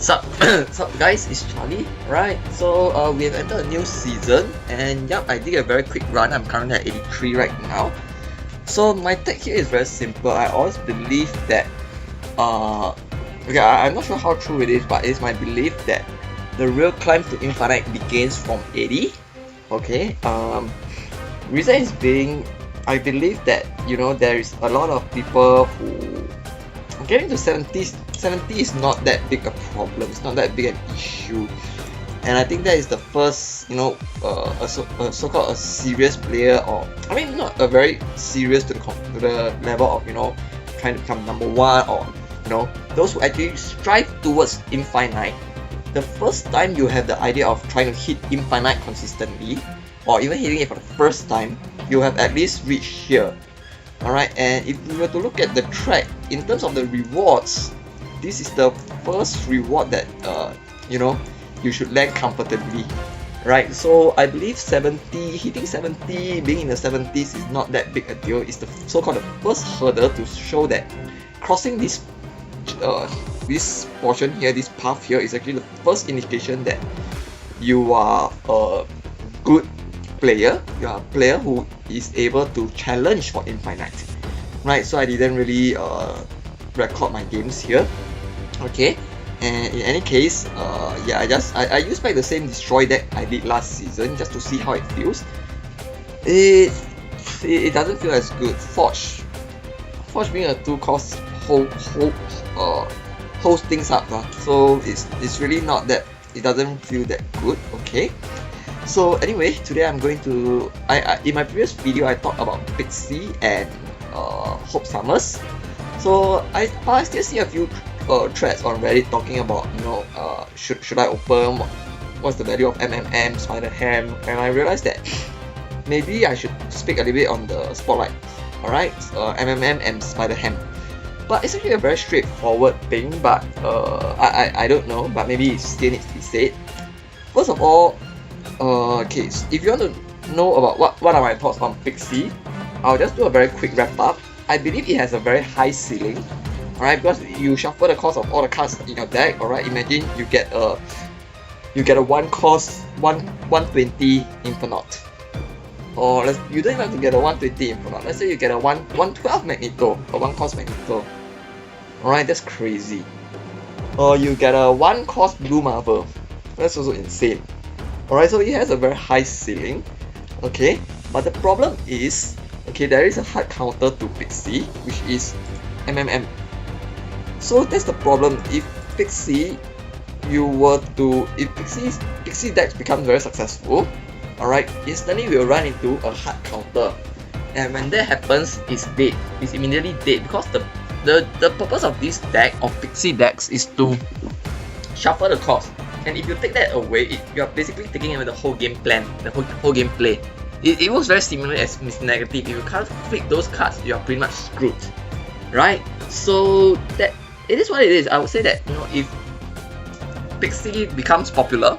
Sup, sup guys, it's Charlie, right? So we have entered a new season, and yep, I did a very quick run. I'm currently at 83 right now. So my take here is very simple. I always believe that okay, I'm not sure how true it is, but it's my belief that the real climb to infinite begins from 80. Okay, reason is being, I believe that there is a lot of people who getting to 70 is not that big a problem. It's not that big an issue, and I think that is the first a so-called a serious player, or I mean not a very serious to the level of trying to become number one, or those who actually strive towards infinite. The first time you have the idea of trying to hit infinite consistently, or even hitting it for the first time, you have at least reached here. Alright, and if we were to look at the track in terms of the rewards, this is the first reward that you should land comfortably, right? So I believe hitting 70, being in the 70s is not that big a deal. It's the so-called the first hurdle to show that crossing this portion here, this path here, is actually the first indication that you are a good player. You are a player who is able to challenge for infinite, right? So I didn't really record my games here, okay? And in any case, yeah, I used back the same destroy deck I did last season just to see how it feels. It doesn't feel as good. Forge being a 2-cost holds things up, so it's really not that, it doesn't feel that good, okay? So anyway, today I'm going to, in my previous video I talked about Pixie and Hope Summers. So I still see a few threads on Reddit talking about should I open, what's the value of MMM, Spider Ham, and I realized that maybe I should speak a little bit on the spotlight. Alright, MMM and Spider Ham. But it's actually a very straightforward thing, but I don't know, but maybe it still needs to be said. First of all, okay, if you want to know about what are my thoughts on Pixie, I'll just do a very quick wrap up. I believe it has a very high ceiling, alright, because you shuffle the cost of all the cards in your deck. Alright, imagine you get a 120 Infernaut, or you don't even have to get a 120 Infernaut. Let's say you get a 112 Magneto, or 1-cost Magneto. Alright, that's crazy. Or you get a 1-cost Blue Marvel. That's also insane. Alright, so it has a very high ceiling, okay, but the problem is, okay, there is a hard counter to Pixie, which is MMM. So that's the problem. If Pixie decks becomes very successful, alright, instantly we'll run into a hard counter, and when that happens, it's dead. It's immediately dead, because the purpose of this deck, of Pixie decks, is to shuffle the cost. And if you take that away, you're basically taking away the whole game plan, the whole game play. It works very similar as Miss Negative. If you can't flip those cards, you're pretty much screwed, right? So that it is what it is. I would say that if Pixie becomes popular,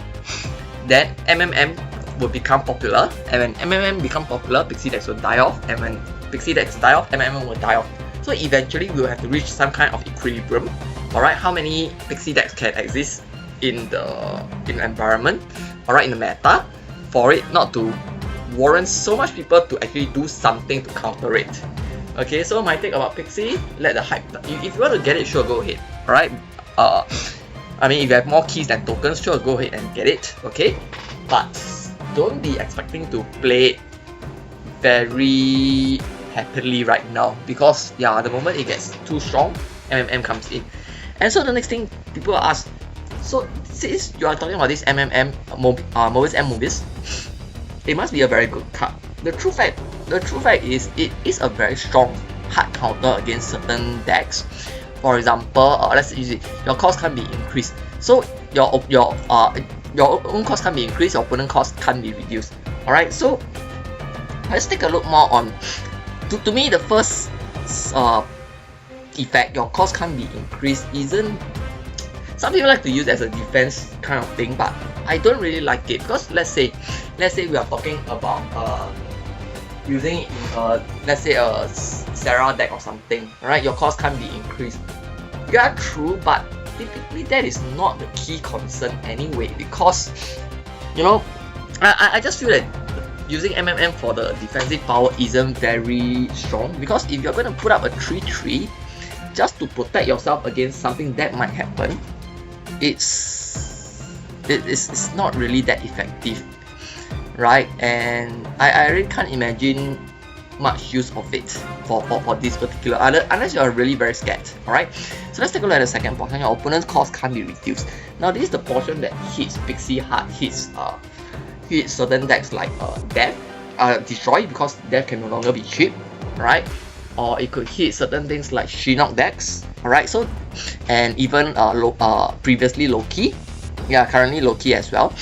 then MMM will become popular, and when MMM become popular, Pixie decks will die off, and when Pixie decks die off, MMM will die off. So eventually we'll have to reach some kind of equilibrium. Alright, how many Pixie decks can exist in the environment, alright, in the meta, for it not to warrant so much people to actually do something to counter it. Okay, so my take about Pixie, let the hype, if you want to get it, sure, go ahead. Alright, I mean, if you have more keys than tokens, sure, go ahead and get it, okay? But don't be expecting to play it very happily right now, because yeah, the moment it gets too strong, MMM comes in. And so the next thing people ask, so since you are talking about this MMM Mobius M Mobius, it must be a very good card. The true fact is, it is a very strong hard counter against certain decks. For example, let's use it. Your cost can be increased. So your own cost can be increased. Your opponent cost can be reduced. All right. So let's take a look more on. To me, the first effect, your cost can be increased, isn't. Some people like to use it as a defense kind of thing, but I don't really like it, because let's say we are talking about using it in let's say a Sarah deck or something, right? Your cost can be increased. Yeah, true, but typically that is not the key concern anyway, because you know, I just feel that using MMM for the defensive power isn't very strong, because if you're going to put up a 3-3 just to protect yourself against something that might happen, it's not really that effective, right? And I really can't imagine much use of it for this particular, unless you're really very scared. Alright, so let's take a look at the second portion. Your opponent's cost can't be reduced. Now this is the portion that hits Pixie hard, hits certain decks like Death, Destroy, because Death can no longer be cheap, right? Or it could hit certain things like Shinnok decks, alright? So, and even previously Loki, yeah, currently Loki as well.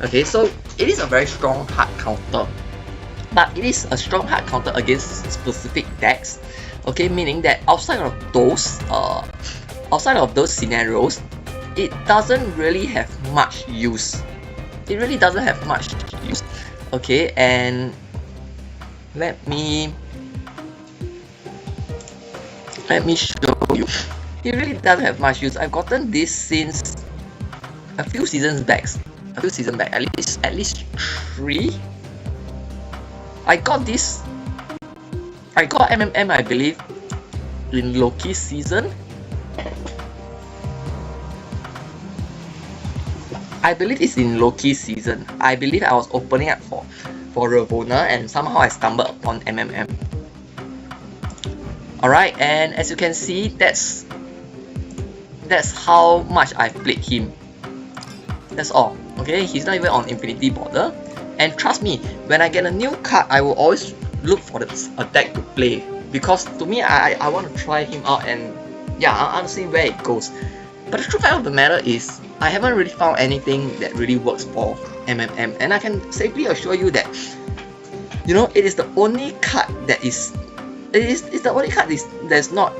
Okay, so it is a very strong hard counter, but it is a strong hard counter against specific decks. Okay, meaning that outside of those scenarios, it doesn't really have much use. It really doesn't have much use. Okay, and let me show you. It really doesn't have much use. I've gotten this since a few seasons back. At least 3. I got MMM, I believe, in Loki's season. I believe it's in Loki's season. I believe I was opening up for Ravonna, and somehow I stumbled upon MMM. Alright, and as you can see, that's how much I've played him. That's all. Okay, he's not even on Infinity Border. And trust me, when I get a new card, I will always look for a deck to play, because to me, I want to try him out, and yeah, I want to see where it goes. But the true fact of the matter is, I haven't really found anything that really works for MMM, and I can safely assure you that, you know, it is the only card that is, it's the only card that's not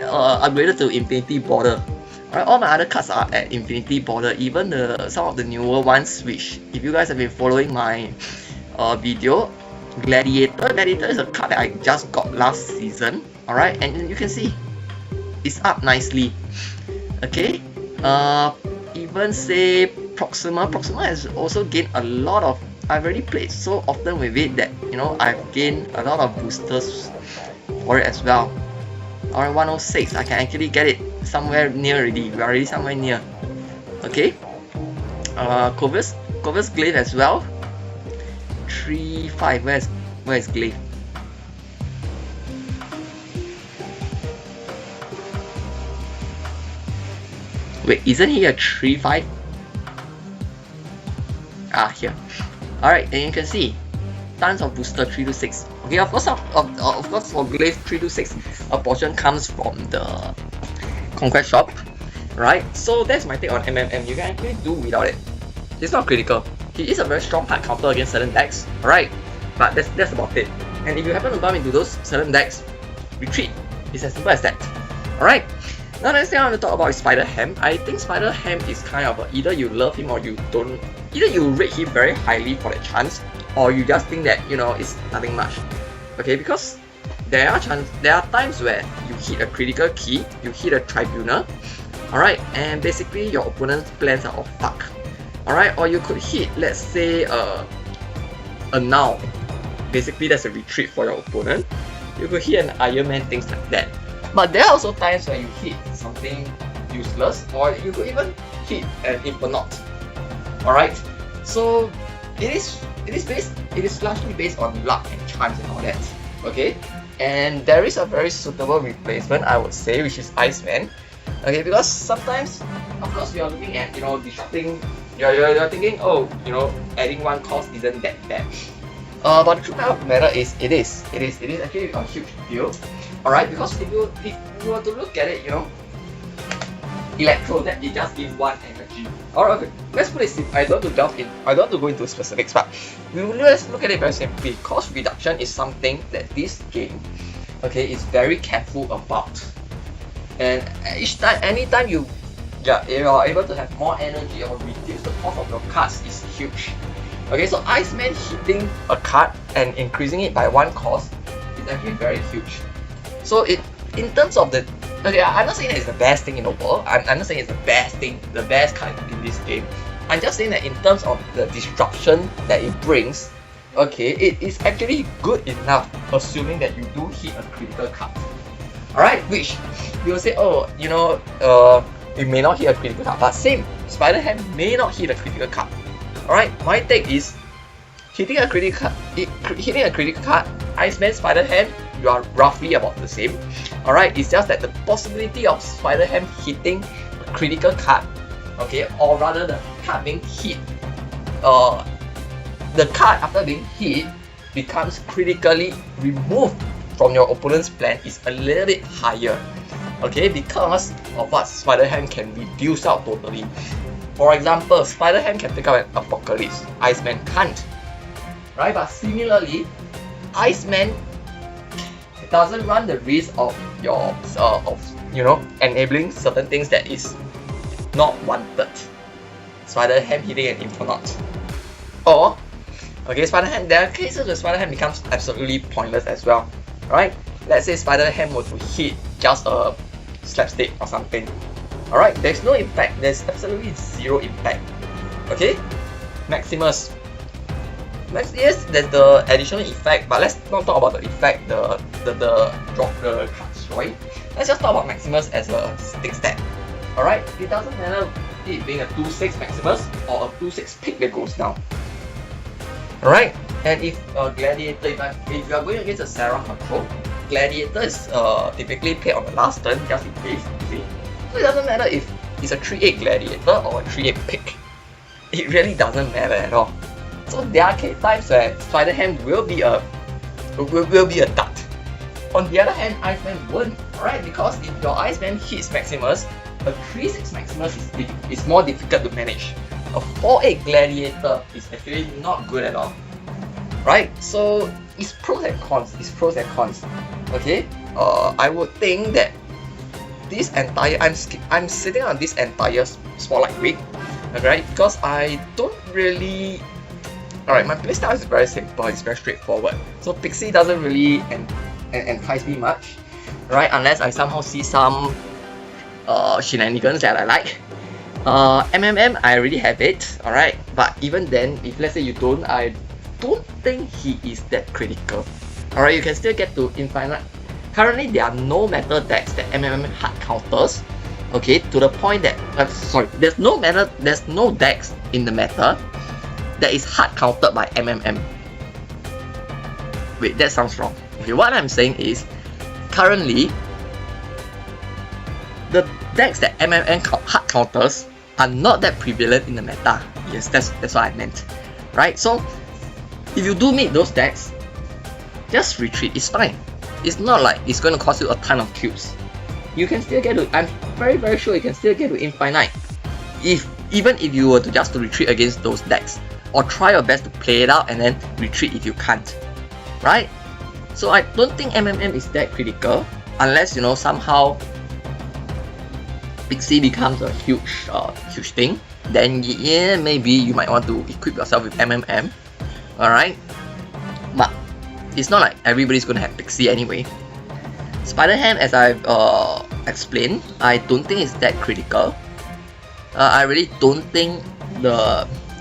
upgraded to Infinity Border. Alright, all my other cards are at Infinity Border, even some of the newer ones, which if you guys have been following my video, Gladiator is a card that I just got last season. Alright, and you can see it's up nicely. Okay, even say Proxima has also gained a lot of, I've already played so often with it that, you know, I've gained a lot of boosters for it as well. Alright, 106, I can actually get it somewhere near already. We're already somewhere near. Okay, Covers Glaive as well. 3-5, where's Glaive? Wait, isn't he a 3-5? Ah, here. Alright, and you can see tons of booster 3-6. Okay, of course for Glaive 3-6, a portion comes from the Conquest shop, right? So that's my take on MMM. You can actually do without it. It's not critical. He is a very strong hard counter against certain decks, alright? But that's about it. And if you happen to bump into those certain decks, retreat. It's as simple as that. Alright? Now the next thing I want to talk about is Spider Ham. I think Spider Ham is kind of either you love him or you don't. Either you rate him very highly for that chance, or you just think that, you know, it's nothing much. Okay, because there are times where you hit a critical key, you hit a tribunal, alright, and basically your opponent's plans are all fuck. Alright, or you could hit, let's say, a null. Basically that's a retreat for your opponent. You could hit an Iron Man, things like that. But there are also times where you hit something useless, or you could even hit an Infernaut. Alright, so it is largely based on luck and chance and all that. Okay, and there is a very suitable replacement, I would say, which is Iceman. Okay, because sometimes, of course, we are looking at, you know, disrupting. You're thinking, oh, you know, adding one cost isn't that bad. But the truth of the matter is, it is actually a huge deal. Alright, because if you were to look at it, you know, Electro, that it just gives 1 energy. Alright, okay, let's put it simply. I don't want to go into specifics, but let's look at it very simply. Cost reduction is something that this game, okay, is very careful about. And anytime you are able to have more energy or reduce the cost of your cards is huge. Okay, so Iceman hitting a card and increasing it by 1 cost is actually very huge. So in terms of the Okay, I'm not saying that it's the best thing in the world. I'm not saying it's the best thing, the best card in this game. I'm just saying that in terms of the disruption that it brings, okay, it is actually good enough, assuming that you do hit a critical card. Alright, which you will say, oh, you know, it may not hit a critical card, but same, Spider Ham may not hit a critical card. Alright, my take is hitting a critical card, Iceman, Spider Ham, you are roughly about the same. Alright, it's just that the possibility of Spider Ham hitting a critical card, okay, or rather the card being hit, the card after being hit becomes critically removed from your opponent's plan is a little bit higher, okay, because of what Spider Ham can reduce out totally. For example, Spider Ham can pick up an Apocalypse, Iceman can't, right? But similarly, Iceman doesn't run the risk of your enabling certain things that is not wanted. Spider Ham hitting an Infernaut, or okay, Spider Ham. There are cases where Spider Ham becomes absolutely pointless as well, right? Let's say Spider Ham were to hit just a slapstick or something. Alright, there's no impact. There's absolutely zero impact. Okay, Maximus. Yes, there's the additional effect, but let's not talk about the effect, the drop the card destroy. Let's just talk about Maximus as a stick stat. Alright, it doesn't matter it being a 2/6 Maximus or a 2/6 pick that goes down. Alright, and if a Gladiator, if you are going against a Sarah control, Gladiator is typically played on the last turn just in case, you see. So it doesn't matter if it's a 3/8 Gladiator or a 3/8 pick. It really doesn't matter at all. So there are times where Spider Ham will be a dart. On the other hand, Iceman won't, alright? Because if your Iceman hits Maximus, a 3/6 Maximus is more difficult to manage. A 4/8 Gladiator is actually not good at all, right? So it's pros and cons. Okay, I would think that this entire I'm sitting on this entire spotlight week, right? Because I don't really. Alright, my playstyle is very simple, it's very straightforward. So Pixie doesn't really entice me much, right? Unless I somehow see some shenanigans that I like. MMM, I already have it, alright? But even then, if let's say you don't, I don't think he is that critical. Alright, you can still get to infinite. Currently, there are no metal decks that MMM hard counters. Okay, to the point that there's no decks in the meta that is hard countered by MMM. Wait, that sounds wrong. Okay, what I'm saying is, currently, the decks that MMM hard counters are not that prevalent in the meta. Yes, that's what I meant. Right? So, if you do meet those decks, just retreat, it's fine. It's not like it's going to cost you a ton of cubes. You can still get to, I'm very very sure you can still get to infinite. Even if you were to just retreat against those decks. Or try your best to play it out and then retreat if you can't, right? So I don't think MMM is that critical unless somehow Pixie becomes a huge thing. Then yeah, maybe you might want to equip yourself with MMM, alright? But it's not like everybody's gonna have Pixie anyway. Spider Ham, as I've explained, I don't think it's that critical. I really don't think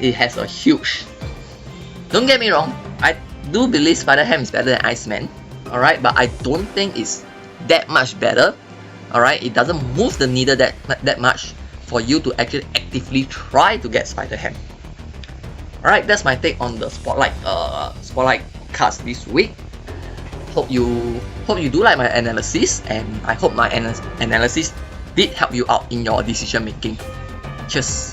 it has a huge. Don't get me wrong, I do believe Spider Ham is better than Iceman, alright, but I don't think it's that much better, alright. It doesn't move the needle that much for you to actually actively try to get Spider Ham. Alright, that's my take on the spotlight cards this week. Hope you do like my analysis, and I hope my analysis did help you out in your decision making. Cheers.